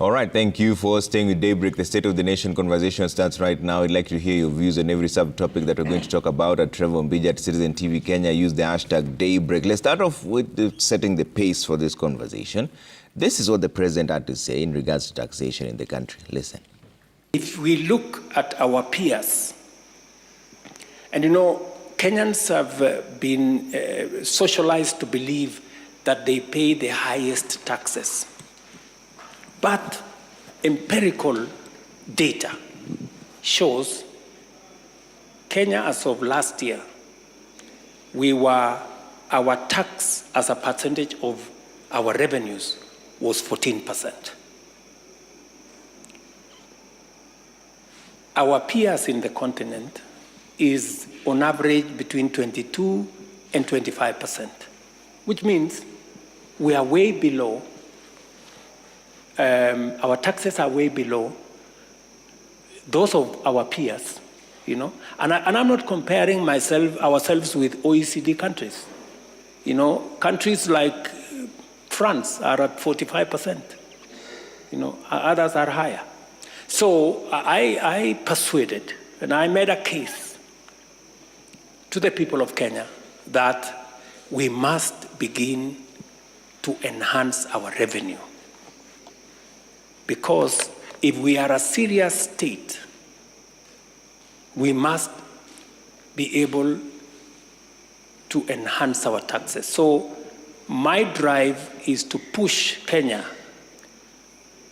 All right, thank you for staying with Daybreak. The State of the Nation conversation starts right now. I'd like to hear your views on every subtopic that we're going to talk about. At Trevor Mbija at Citizen TV Kenya, use the hashtag Daybreak. Let's start off with setting the pace for this conversation. This is what the president had to say in regards to taxation in the country. Listen. If we look at our peers, and you know, Kenyans have been socialized to believe that they pay the highest taxes. But empirical data shows Kenya as of last year, our tax as a percentage of our revenues was 14%. Our peers in the continent is on average between 22 and 25%, which means we are way below, our taxes are way below those of our peers, you know. And I'm not comparing ourselves with OECD countries. You know, countries like France are at 45%, you know, others are higher. So I persuaded, and I made a case to the people of Kenya that we must begin to enhance our revenue. Because if we are a serious state, we must be able to enhance our taxes. So my drive is to push Kenya.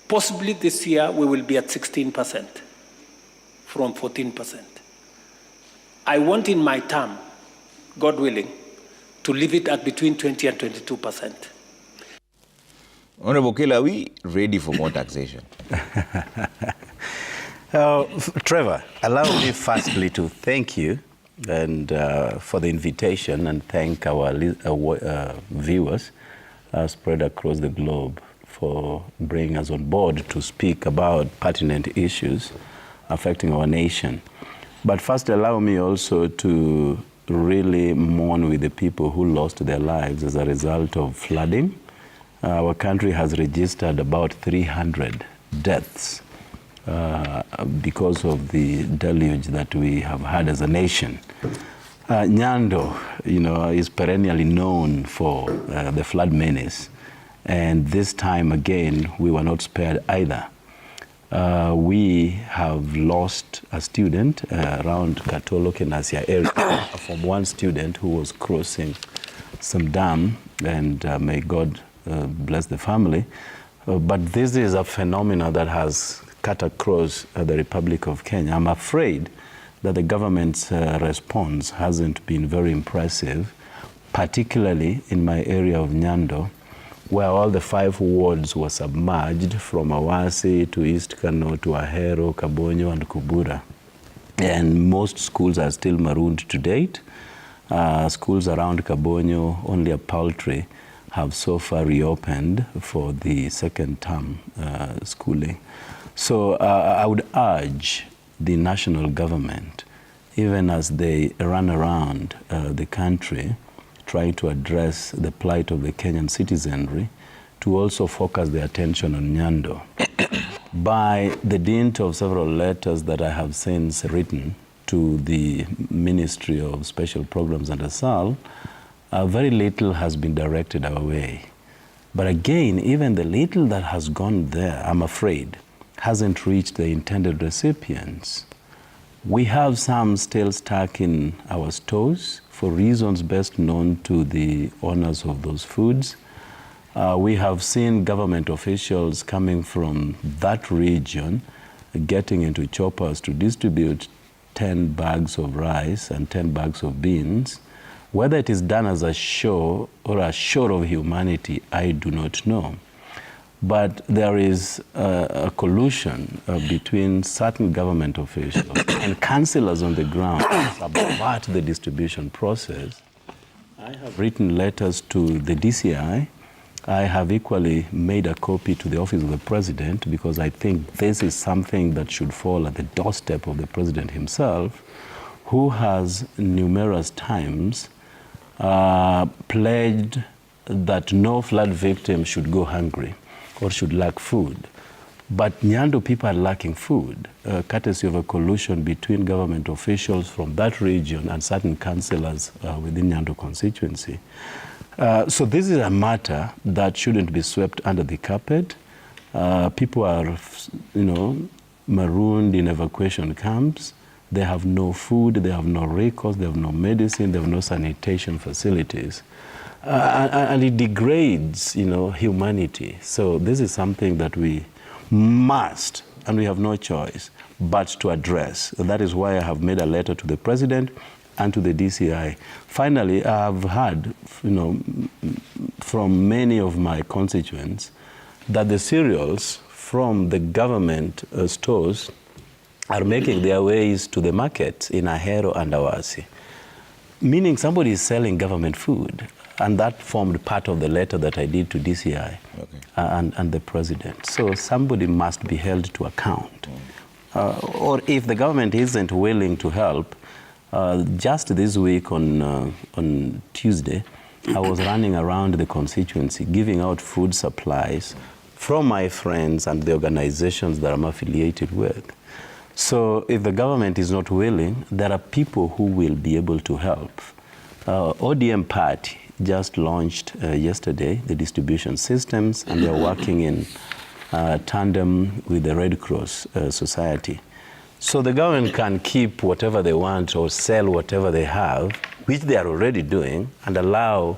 Possibly this year we will be at 16% from 14%. I want in my term, God willing, to leave it at between 20 and 22%. Honorable Kela, are we ready for more taxation? Trevor, allow me firstly to thank you and for the invitation, and thank our viewers spread across the globe for bringing us on board to speak about pertinent issues affecting our nation. But first, allow me also to really mourn with the people who lost their lives as a result of flooding. Our country has registered about 300 deaths because of the deluge that we have had as a nation. Nyando, you know, is perennially known for the flood menace, and this time again, we were not spared either. We have lost a student around Katolo, Kenasia area, from one student who was crossing some dam, and may God bless the family. But this is a phenomenon that has cut across the Republic of Kenya. I'm afraid that the government's response hasn't been very impressive, particularly in my area of Nyando, where all the 5 wards were submerged from Awasi to East Kano to Ahero, Kabonyo, and Kubura. And most schools are still marooned to date. Schools around Kabonyo, only a paltry, have so far reopened for the second term schooling. So I would urge the national government, even as they run around the country trying to address the plight of the Kenyan citizenry, to also focus their attention on Nyando. By the dint of several letters that I have since written to the Ministry of Special Programs and ASAL, very little has been directed our way. But again, even the little that has gone there, I'm afraid, hasn't reached the intended recipients. We have some still stuck in our stores for reasons best known to the owners of those foods. We have seen government officials coming from that region getting into choppers to distribute 10 bags of rice and 10 bags of beans. Whether it is done as a show or a show of humanity, I do not know. But there is a collusion between certain government officials and councillors on the ground about the distribution process. I have written letters to the DCI. I have equally made a copy to the Office of the President, because I think this is something that should fall at the doorstep of the President himself, who has numerous times pledged that no flood victim should go hungry or should lack food. But Nyando people are lacking food, courtesy of a collusion between government officials from that region and certain councillors within Nyando constituency. So this is a matter that shouldn't be swept under the carpet. People are, marooned in evacuation camps. They have no food, they have no recourse, they have no medicine, they have no sanitation facilities. And it degrades, humanity. So this is something that we must, and we have no choice, but to address. And that is why I have made a letter to the President and to the DCI. Finally, I have heard, from many of my constituents that the cereals from the government stores are making their ways to the market in Ahero and Awasi, meaning somebody is selling government food. And that formed part of the letter that I did to DCI and the President. So somebody must be held to account. Or if the government isn't willing to help, just this week on Tuesday, I was running around the constituency giving out food supplies from my friends and the organizations that I'm affiliated with. So if the government is not willing, there are people who will be able to help. ODM party just launched yesterday the distribution systems, and they're working in tandem with the Red Cross Society. So the government can keep whatever they want or sell whatever they have, which they are already doing, and allow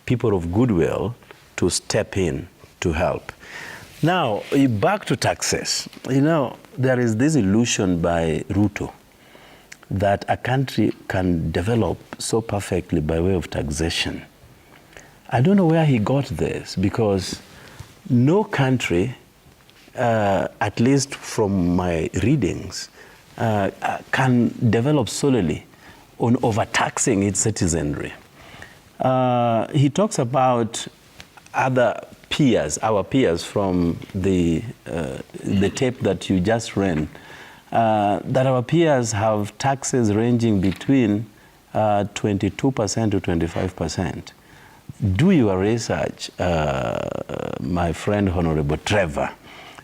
people of goodwill to step in to help. Now, back to taxes. There is this illusion by Ruto that a country can develop so perfectly by way of taxation. I don't know where he got this, because no country, at least from my readings, can develop solely on overtaxing its citizenry. He talks about other peers, our peers from the tape that you just ran, that our peers have taxes ranging between 22% to 25%. Do your research, my friend Honorable Trevor,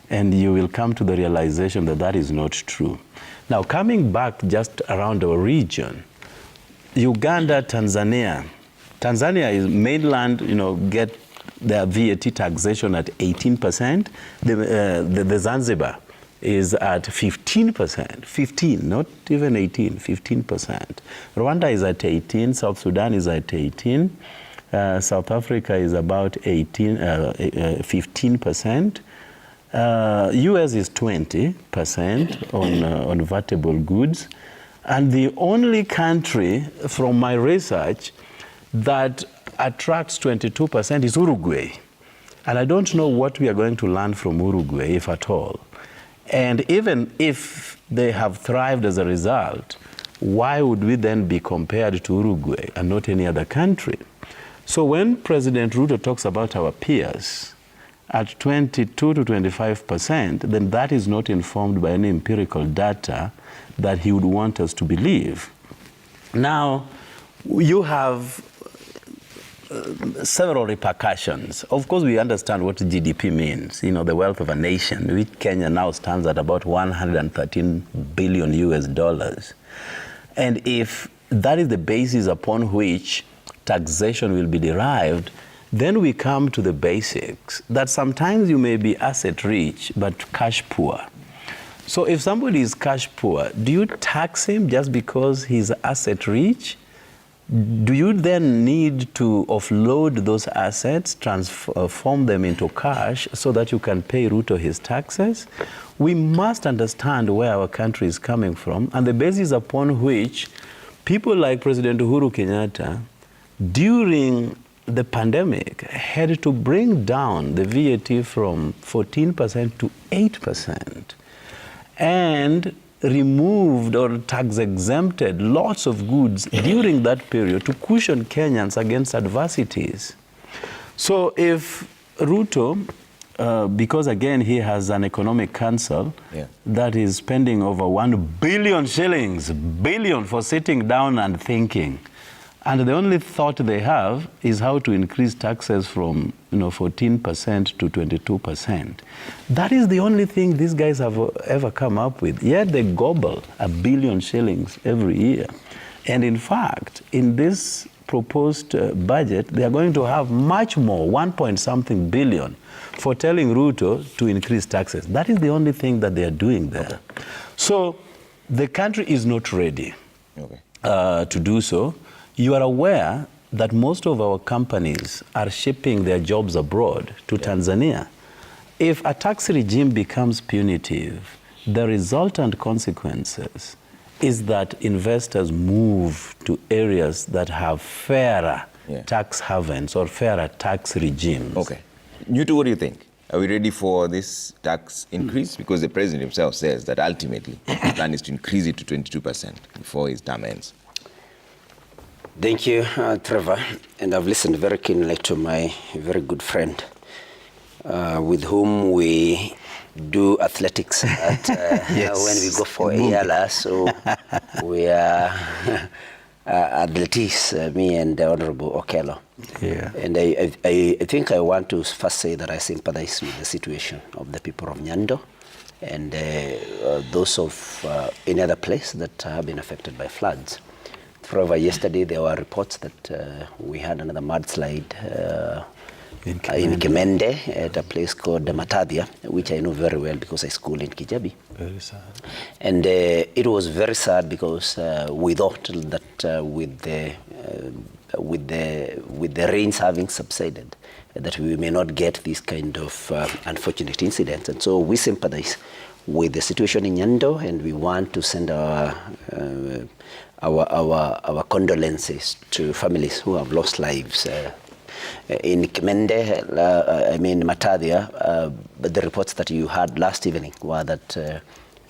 and you will come to the realization that that is not true. Now, coming back just around our region, Uganda, Tanzania. Tanzania is mainland, get their VAT taxation at 18%. The Zanzibar is at 15%, 15, not even 18, 15%. Rwanda is at 18, South Sudan is at 18. South Africa is about 15%. US is 20% on vertible goods. And the only country from my research that attracts 22% is Uruguay. And I don't know what we are going to learn from Uruguay, if at all. And even if they have thrived as a result, why would we then be compared to Uruguay and not any other country? So when President Ruto talks about our peers at 22 to 25%, then that is not informed by any empirical data that he would want us to believe. Now, you have several repercussions. Of course, we understand what GDP means, the wealth of a nation, which Kenya now stands at about $113 billion US. And if that is the basis upon which taxation will be derived, then we come to the basics, that sometimes you may be asset rich, but cash poor. So if somebody is cash poor, do you tax him just because he's asset rich? Do you then need to offload those assets, transform them into cash so that you can pay Ruto his taxes? We must understand where our country is coming from and the basis upon which people like President Uhuru Kenyatta, during the pandemic, had to bring down the VAT from 14% to 8% and removed or tax exempted lots of goods during that period to cushion Kenyans against adversities. So if Ruto, because again he has an economic council that is spending over 1 billion shillings, billion, for sitting down and thinking, And the only thought they have is how to increase taxes from 14% to 22%. That is the only thing these guys have ever come up with. Yet they gobble 1 billion shillings every year. And in fact, in this proposed budget, they are going to have much more, 1-point-something billion, for telling Ruto to increase taxes. That is the only thing that they are doing there. Okay. So the country is not ready to do so. You are aware that most of our companies are shipping their jobs abroad to Tanzania. If a tax regime becomes punitive, the resultant consequences is that investors move to areas that have fairer tax havens or fairer tax regimes. Okay. Nuto, what do you think? Are we ready for this tax increase? Because the president himself says that ultimately the plan is to increase it to 22% before his term ends. Thank you, Trevor. And I've listened very keenly to my very good friend, with whom we do athletics at, when we go for EALA. So we are athletes, me and the Honorable Okello. Yeah. And I think I want to first say that I sympathize with the situation of the people of Nyando and those of any other place that have been affected by floods. However, yesterday there were reports that we had another mudslide in Kemende at a place called Matadia, which I know very well because I school in Kijabi. Very sad. And it was very sad because we thought that with the rains having subsided, that we may not get this kind of unfortunate incidents. And so we sympathize with the situation in Nyando, and we want to send our condolences to families who have lost lives. In Kemende, Matadia, the reports that you had last evening were that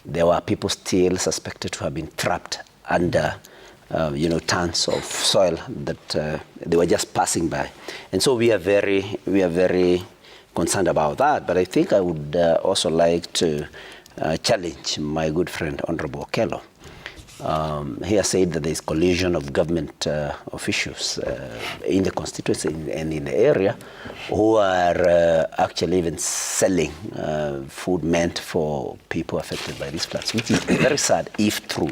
there were people still suspected to have been trapped under tons of soil that they were just passing by. And so we are very concerned about that. But I think I would also like to challenge my good friend, Honorable Okello. He has said that there is collusion of government officials in the constituency and in the area who are actually even selling food meant for people affected by these floods, which is very sad if true.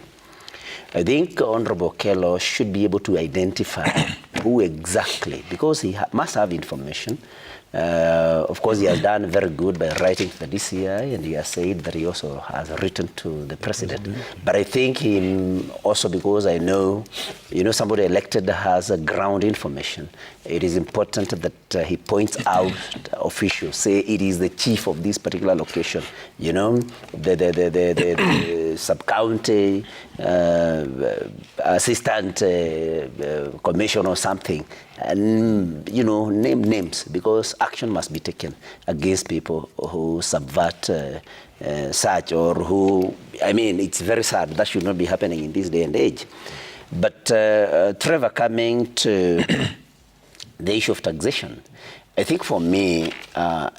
I think Honorable Okello should be able to identify who exactly, because he must have information. Of course, he has done very good by writing to the DCI, and he has said that he also has written to the president. But I think he also, because I know, somebody elected has a ground information. It is important that he points out officials, say it is the chief of this particular location, the sub-county assistant commissioner or something, and name names, because action must be taken against people who subvert such, or who, it's very sad. That should not be happening in this day and age. But Trevor, coming to the issue of taxation, I think for me,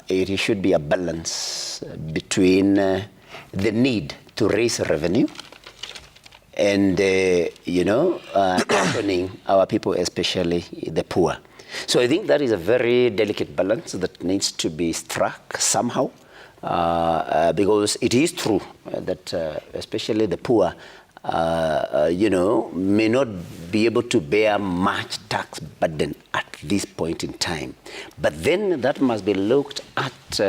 it should be a balance between the need to raise revenue and, cushioning our people, especially the poor. So I think that is a very delicate balance that needs to be struck somehow, because it is true that especially the poor, may not be able to bear much tax burden at this point in time. But then that must be looked at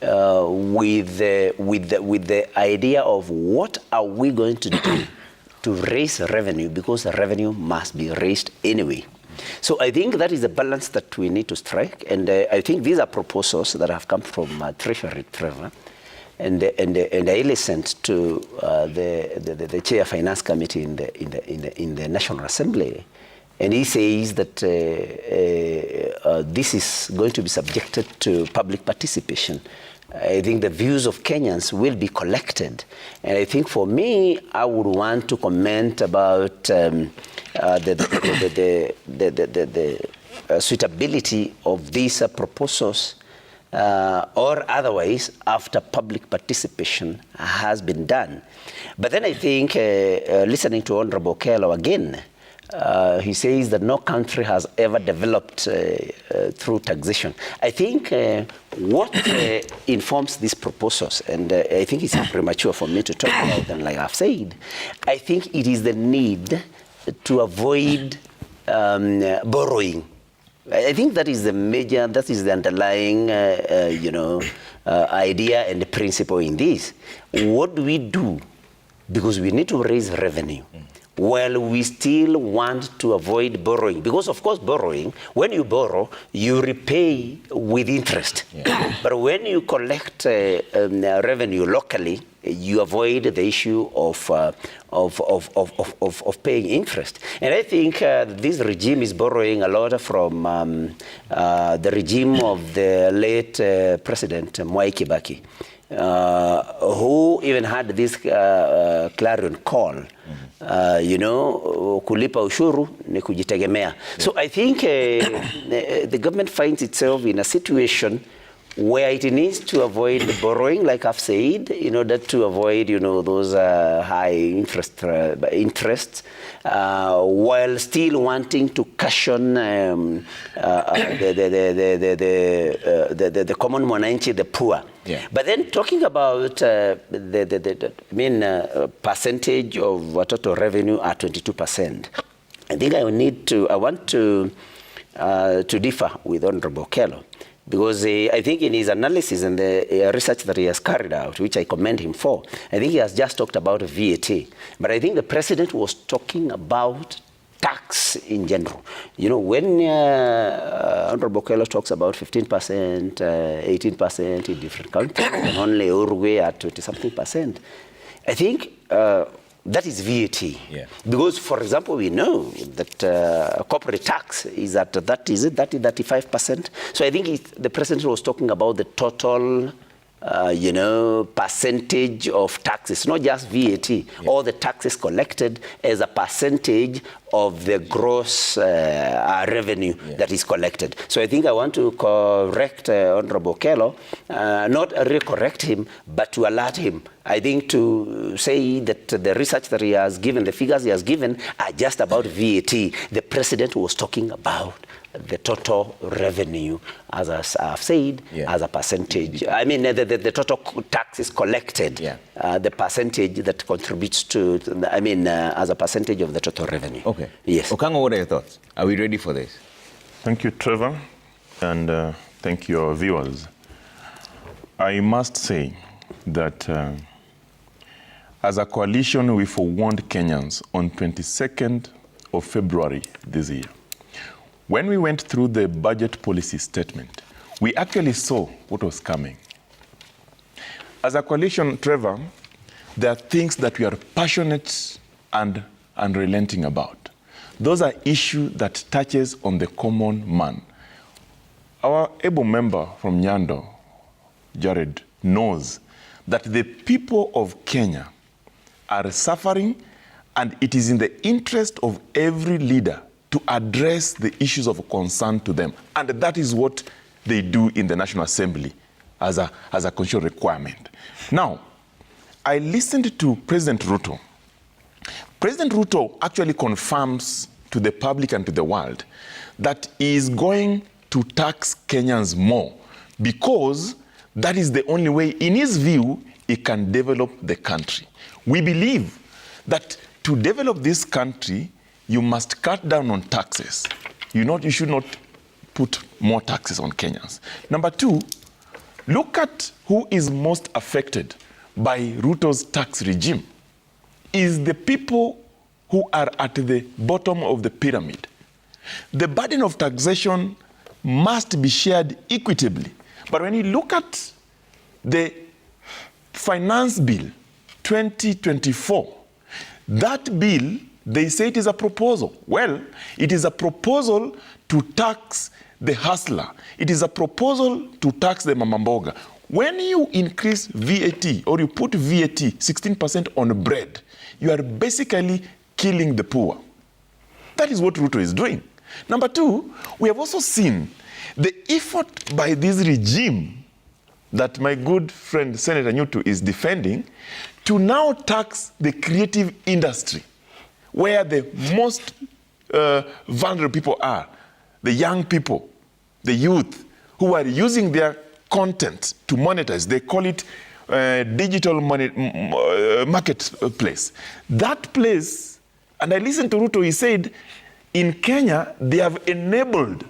with the idea of what are we going to do to raise revenue, because the revenue must be raised anyway. So I think that is a balance that we need to strike, and I think these are proposals that have come from Treasury, Trevor, and I listened to the Chair of Finance Committee in the National Assembly, and he says that this is going to be subjected to public participation. I think the views of Kenyans will be collected. And I think for me, I would want to comment about the suitability of these proposals or otherwise after public participation has been done. But then I think, listening to Honorable Okello again, he says that no country has ever developed through taxation. I think what informs these proposals, and I think it's premature for me to talk about them, like I've said, I think it is the need to avoid borrowing. I think that is the major, that is the underlying, idea and the principle in this. What do we do? Because we need to raise revenue. Well, we still want to avoid borrowing. Because, of course, borrowing, when you borrow, you repay with interest. Yeah. But when you collect revenue locally, you avoid the issue of paying interest. And I think this regime is borrowing a lot from the regime of the late President Mwai Kibaki. Who even had this clarion call, kulipa ushuru ni kujitegemea. So I think the government finds itself in a situation where it needs to avoid borrowing, like I've said, in order to avoid, those high interests, while still wanting to cushion the common mwananchi, the poor. Yeah. But then talking about percentage of total revenue at 22%, I think I want to differ with Honorable Kello. Because I think in his analysis and the research that he has carried out, which I commend him for, I think he has just talked about VAT. But I think the president was talking about tax in general. When Honorable Kello talks about 15%, 18% in different countries, and only Uruguay at 20-something%, I think that is VAT. Yeah. Because, for example, we know that corporate tax is at 35%. So I think the president was talking about the total, percentage of taxes, not just VAT, all the taxes collected as a percentage of the gross revenue that is collected. So I think I want to correct Honorable Kello, not re-correct him, but to alert him. I think to say that the research that he has given, the figures he has given, are just about VAT. The president was talking about the total revenue, as I've said, as a percentage. I mean, the total taxes collected, the percentage that contributes to, as a percentage of the total revenue. Okay. Yes. Okango, what are your thoughts? Are we ready for this? Thank you, Trevor, and thank your viewers. I must say that as a coalition, we forewarned Kenyans on 22nd of February this year. When we went through the budget policy statement, we actually saw what was coming. As a coalition, Trevor, there are things that we are passionate and unrelenting about. Those are issues that touches on the common man. Our able member from Nyando, Jared, knows that the people of Kenya are suffering, and it is in the interest of every leader to address the issues of concern to them. And that is what they do in the National Assembly as a constitutional requirement. Now, I listened to President Ruto. President Ruto actually confirms to the public and to the world that he is going to tax Kenyans more because that is the only way, in his view, he can develop the country. We believe that to develop this country, you must cut down on taxes. You should not put more taxes on Kenyans. Number two, look at who is most affected by Ruto's tax regime. Is the people who are at the bottom of the pyramid. The burden of taxation must be shared equitably. But when you look at the Finance Bill 2024, that bill, they say it is a proposal. Well, it is a proposal to tax the hustler. It is a proposal to tax the mamamboga. When you increase VAT or you put VAT 16% on bread, you are basically killing the poor. That is what Ruto is doing. Number two, we have also seen the effort by this regime that my good friend Senator Nyutu is defending to now tax the creative industry, where the most vulnerable people are. The young people, the youth, who are using their content to monetize. They call it digital marketplace. That place, and I listened to Ruto, he said, in Kenya, they have enabled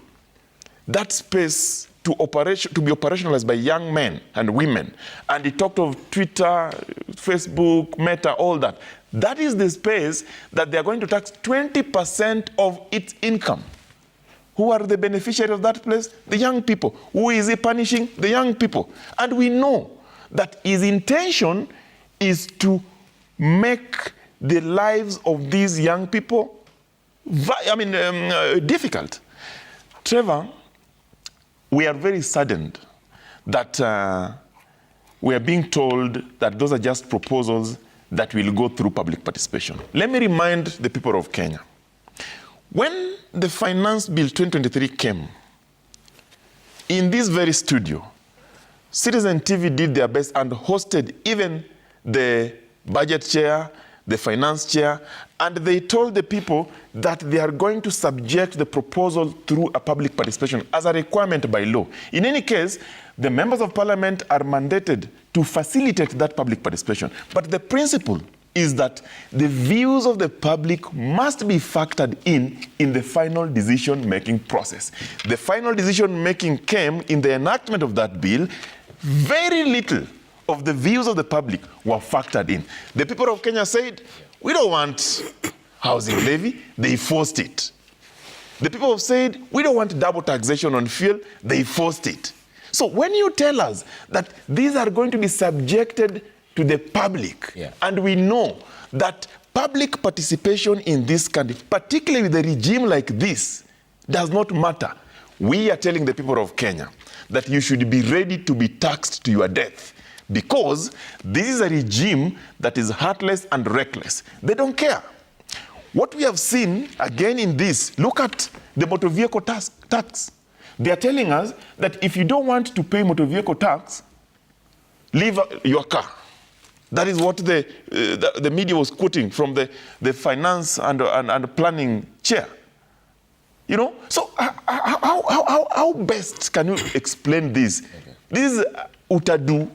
that space to be operationalized by young men and women. And he talked of Twitter, Facebook, Meta, all that. That is the space that they are going to tax 20% of its income. Who are the beneficiaries of that place? The young people. Who is he punishing? The young people. And we know that his intention is to make the lives of these young people difficult. Trevor, we are very saddened that we are being told that those are just proposals that will go through public participation. Let me remind the people of Kenya. When the Finance Bill 2023 came, in this very studio, Citizen TV did their best and hosted even the budget chair, the finance chair, and they told the people that they are going to subject the proposal through a public participation as a requirement by law. In any case, the members of parliament are mandated to facilitate that public participation. But the principle is that the views of the public must be factored in the final decision-making process. The final decision-making came in the enactment of that bill. Very little of the views of the public were factored in. The people of Kenya said, we don't want housing levy. They forced it. The people have said, we don't want double taxation on fuel. They forced it. So when you tell us that these are going to be subjected to the public, and we know that public participation in this country, particularly with a regime like this, does not matter, we are telling the people of Kenya that you should be ready to be taxed to your death, because this is a regime that is heartless and reckless. They don't care. What we have seen again in this, look at the motor vehicle tax. They are telling us that if you don't want to pay motor vehicle tax, leave your car. That is what the media was quoting from the finance and planning chair. You know, so how best can you explain this? Okay. This is utadu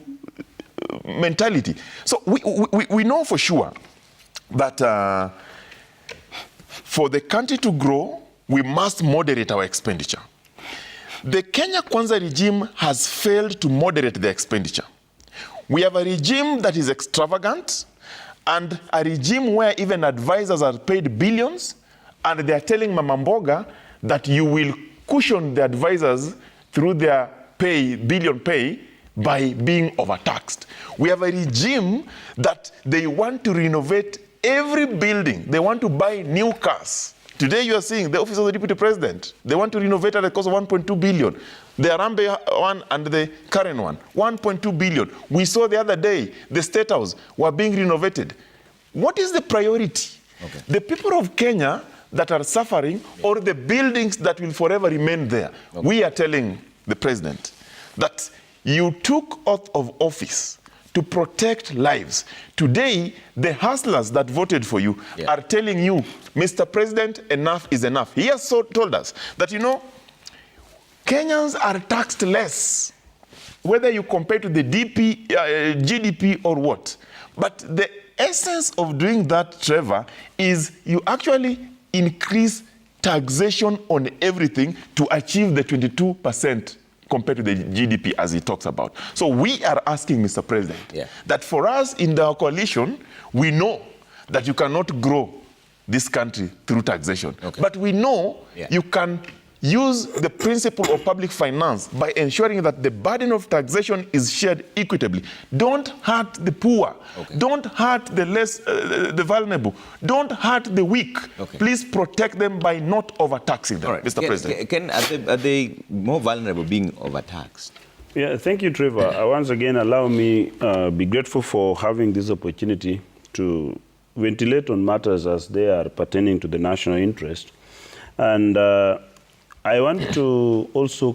mentality. So we know for sure that for the country to grow, we must moderate our expenditure. The Kenya Kwanza regime has failed to moderate the expenditure. We have a regime that is extravagant, and a regime where even advisors are paid billions, and they are telling Mama Mboga that you will cushion the advisors through their billion pay, by being overtaxed. We have a regime that they want to renovate every building. They want to buy new cars. Today you are seeing the office of the deputy president. They want to renovate at a cost of 1.2 billion. The Arambe one and the current one, 1.2 billion. We saw the other day, the State House were being renovated. What is the priority? Okay. The people of Kenya that are suffering, or the buildings that will forever remain there? Okay. We are telling the president that you took oath of office to protect lives. Today, the hustlers that voted for you are telling you, Mr. President, enough is enough. He has told us that, you know, Kenyans are taxed less, whether you compare to the GDP or what. But the essence of doing that, Trevor, is you actually increase taxation on everything to achieve the 22% compared to the GDP as he talks about. So we are asking, Mr. President, that for us in the coalition, we know that you cannot grow this country through taxation. Okay. But we know you can use the principle of public finance by ensuring that the burden of taxation is shared equitably. Don't hurt the poor. Okay. Don't hurt the the vulnerable. Don't hurt the weak. Okay. Please protect them by not overtaxing them, Mr. President. Are they more vulnerable being overtaxed? Yeah, thank you, Trevor. Once again, allow me be grateful for having this opportunity to ventilate on matters as they are pertaining to the national interest. And I want to also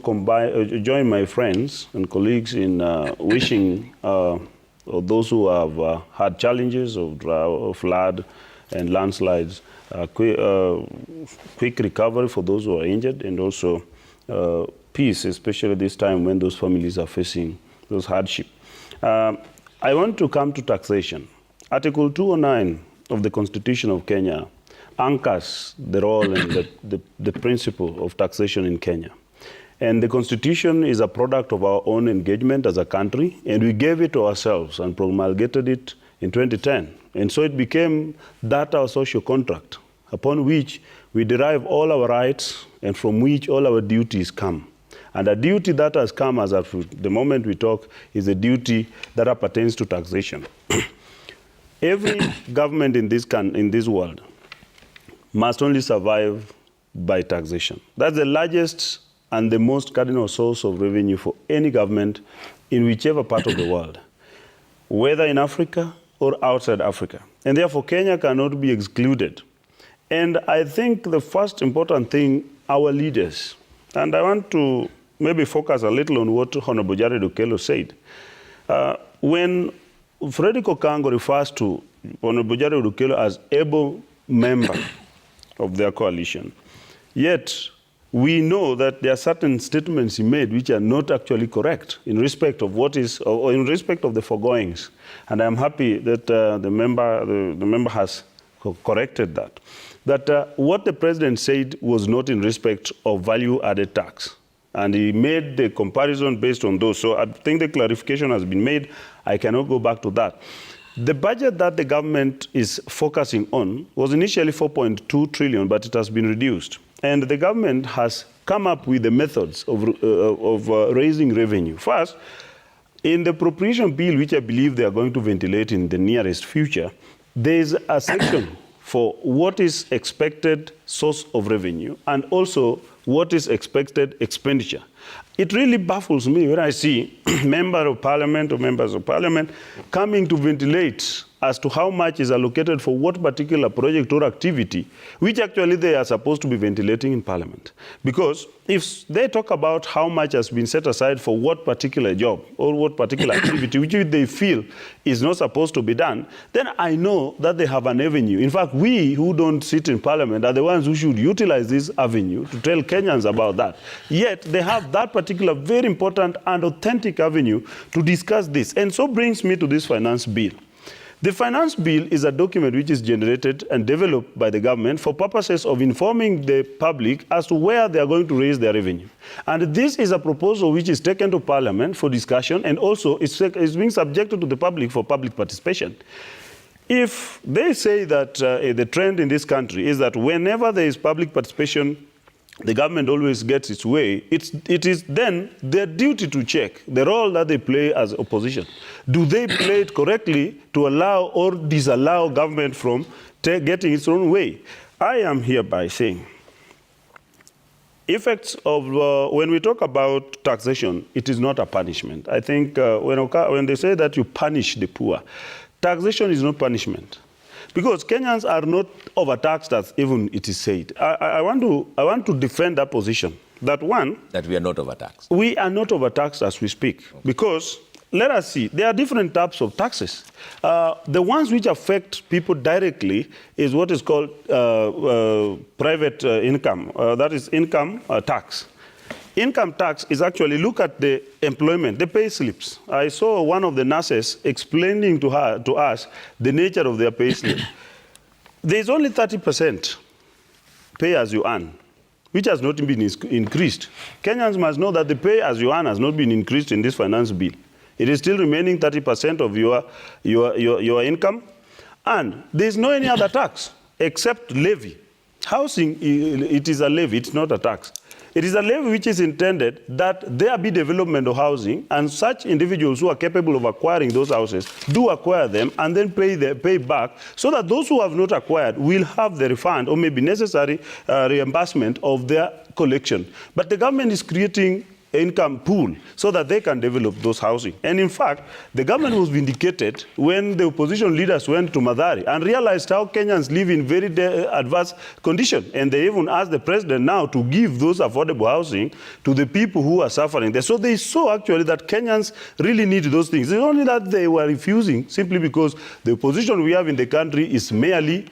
join my friends and colleagues in wishing those who have had challenges of flood and landslides, quick recovery for those who are injured, and also peace, especially this time when those families are facing those hardship. I want to come to taxation. Article 209 of the Constitution of Kenya anchors the role and the principle of taxation in Kenya. And the Constitution is a product of our own engagement as a country, and we gave it to ourselves and promulgated it in 2010. And so it became that our social contract, upon which we derive all our rights and from which all our duties come. And a duty that has come as of the moment we talk is a duty that pertains to taxation. Every government in this world must only survive by taxation. That's the largest and the most cardinal source of revenue for any government in whichever part of the world, whether in Africa or outside Africa. And therefore, Kenya cannot be excluded. And I think the first important thing, our leaders, and I want to maybe focus a little on what Honorable Jared Okello said. When Frederick Okango refers to Honorable Jared Okello as able member of their coalition, yet we know that there are certain statements he made which are not actually correct in respect of what is, or in respect of the foregoings. And I'm happy that the member has corrected that. That what the president said was not in respect of value-added tax. And he made the comparison based on those. So I think the clarification has been made. I cannot go back to that. The budget that the government is focusing on was initially 4.2 trillion, but it has been reduced. And the government has come up with the methods of raising revenue. First, in the appropriation bill, which I believe they are going to ventilate in the nearest future, there is a section for what is expected source of revenue and also what is expected expenditure. It really baffles me when I see member of parliament or members of parliament coming to ventilate as to how much is allocated for what particular project or activity, which actually they are supposed to be ventilating in parliament. Because if they talk about how much has been set aside for what particular job or what particular activity, which they feel is not supposed to be done, then I know that they have an avenue. In fact, we who don't sit in parliament are the ones who should utilize this avenue to tell Kenyans about that. Yet they have that particular very important and authentic avenue to discuss this. And so brings me to this finance bill. The finance bill is a document which is generated and developed by the government for purposes of informing the public as to where they are going to raise their revenue. And this is a proposal which is taken to Parliament for discussion and also is being subjected to the public for public participation. If they say that the trend in this country is that whenever there is public participation, the government always gets its way, it is then their duty to check the role that they play as opposition. Do they play it correctly to allow or disallow government from getting its own way? I am hereby saying, effects of, when we talk about taxation, it is not a punishment. I think when they say that you punish the poor, taxation is not punishment. Because Kenyans are not overtaxed as even it is said. I want to defend that position. That one... That we are not overtaxed. We are not overtaxed as we speak. Okay. Because, let us see, there are different types of taxes. The ones which affect people directly is what is called private income. That is income tax. Income tax is actually, look at the employment, the pay slips. I saw one of the nurses explaining to us the nature of their pay slip. There's only 30% pay as you earn, which has not been increased. Kenyans must know that the pay as you earn has not been increased in this finance bill. It is still remaining 30% of your income. And there's no any other tax except levy. Housing, it is a levy, it's not a tax. It is a levy which is intended that there be development of housing, and such individuals who are capable of acquiring those houses do acquire them and then pay back, so that those who have not acquired will have the refund or maybe necessary reimbursement of their collection. But the government is creating income pool so that they can develop those housing. And in fact, the government was vindicated when the opposition leaders went to Mathari and realized how Kenyans live in very adverse condition. And they even asked the president now to give those affordable housing to the people who are suffering there. So they saw actually that Kenyans really need those things. It's only that they were refusing simply because the opposition we have in the country is merely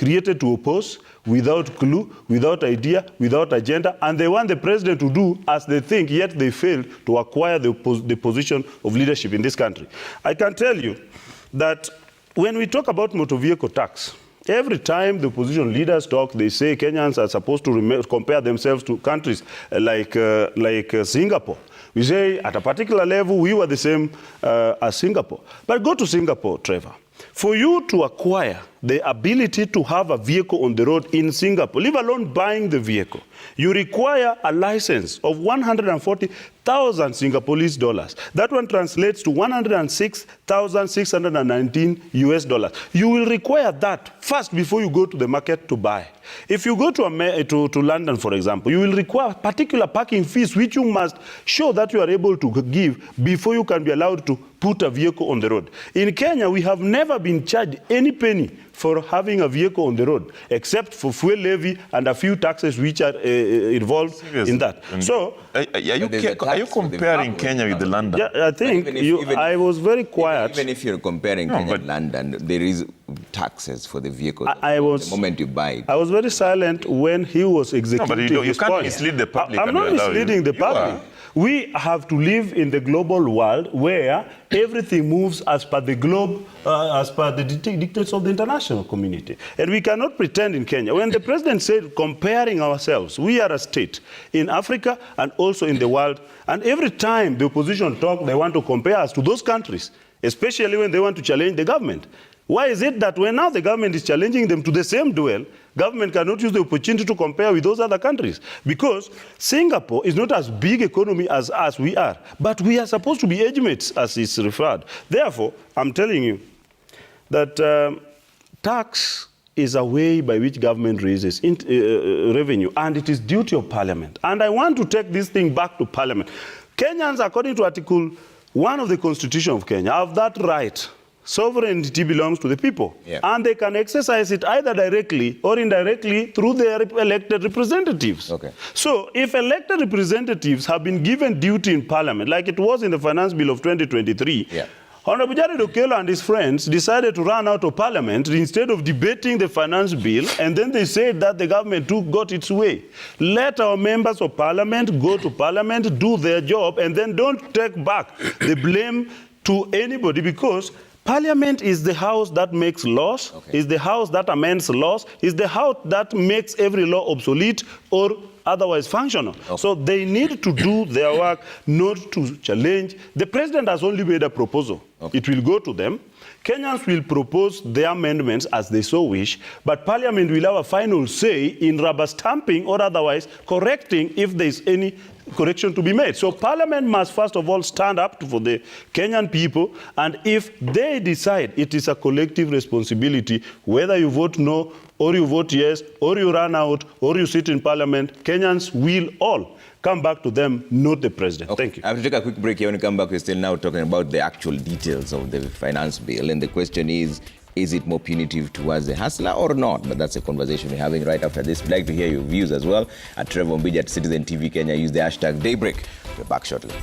created to oppose, without clue, without idea, without agenda, and they want the president to do as they think, yet they failed to acquire the position of leadership in this country. I can tell you that when we talk about motor vehicle tax, every time the opposition leaders talk, they say Kenyans are supposed to compare themselves to countries like Singapore. We say at a particular level, we were the same as Singapore. But go to Singapore, Trevor. For you to acquire the ability to have a vehicle on the road in Singapore, leave alone buying the vehicle, you require a license of 140,000 Singaporean dollars. That one translates to 106,619 US dollars. You will require that first before you go to the market to buy. If you go to London, for example, you will require particular parking fees which you must show that you are able to give before you can be allowed to put a vehicle on the road. In Kenya, we have never been charged any penny for having a vehicle on the road, except for fuel levy and a few taxes which are involved in that. So, are you comparing Kenya with London? Yeah, I think I was very quiet. Even if you're comparing Kenya and London, there is taxes for the vehicle the moment you buy it. I was very silent when he was executing his you can't point. mislead the public. I'm not misleading the public. We have to live in the global world where everything moves as per the globe, as per the dictates of the international community. And we cannot pretend in Kenya. When the president said comparing ourselves, we are a state in Africa and also in the world. And every time the opposition talk, they want to compare us to those countries, especially when they want to challenge the government. Why is it that when now the government is challenging them to the same duel, government cannot use the opportunity to compare with those other countries? Because Singapore is not as big economy as we are, but we are supposed to be age mates, as is referred. Therefore, I'm telling you that tax is a way by which government raises revenue, and it is duty of parliament. And I want to take this thing back to parliament. Kenyans, according to Article 1 of the Constitution of Kenya, have that right. Sovereignty belongs to the people, and they can exercise it either directly or indirectly through their elected representatives. Okay. So if elected representatives have been given duty in parliament, like it was in the Finance Bill of 2023, Honorable Jared Okello and his friends decided to run out of parliament instead of debating the finance bill, and then they said that the government got its way. Let our members of parliament go to parliament, do their job, and then don't take back the blame to anybody, because Parliament is the house that makes laws, is the house that amends laws, is the house that makes every law obsolete or otherwise functional. So they need to do their work, not to challenge. The president has only made a proposal. It will go to them. Kenyans will propose their amendments as they so wish, but Parliament will have a final say in rubber stamping or otherwise correcting if there is any correction to be made. So Parliament must first of all stand up for the Kenyan people, and if they decide it is a collective responsibility, whether you vote no, or you vote yes, or you run out, or you sit in Parliament, Kenyans will all come back to them, not the president. Thank you. I have to take a quick break here. When we come back, we're still now talking about the actual details of the finance bill. And the question is it more punitive towards the hustler or not? But that's a conversation we're having right after this. We'd like to hear your views as well. At Trevor Mbija at Citizen TV Kenya, use the hashtag Daybreak. We're back shortly.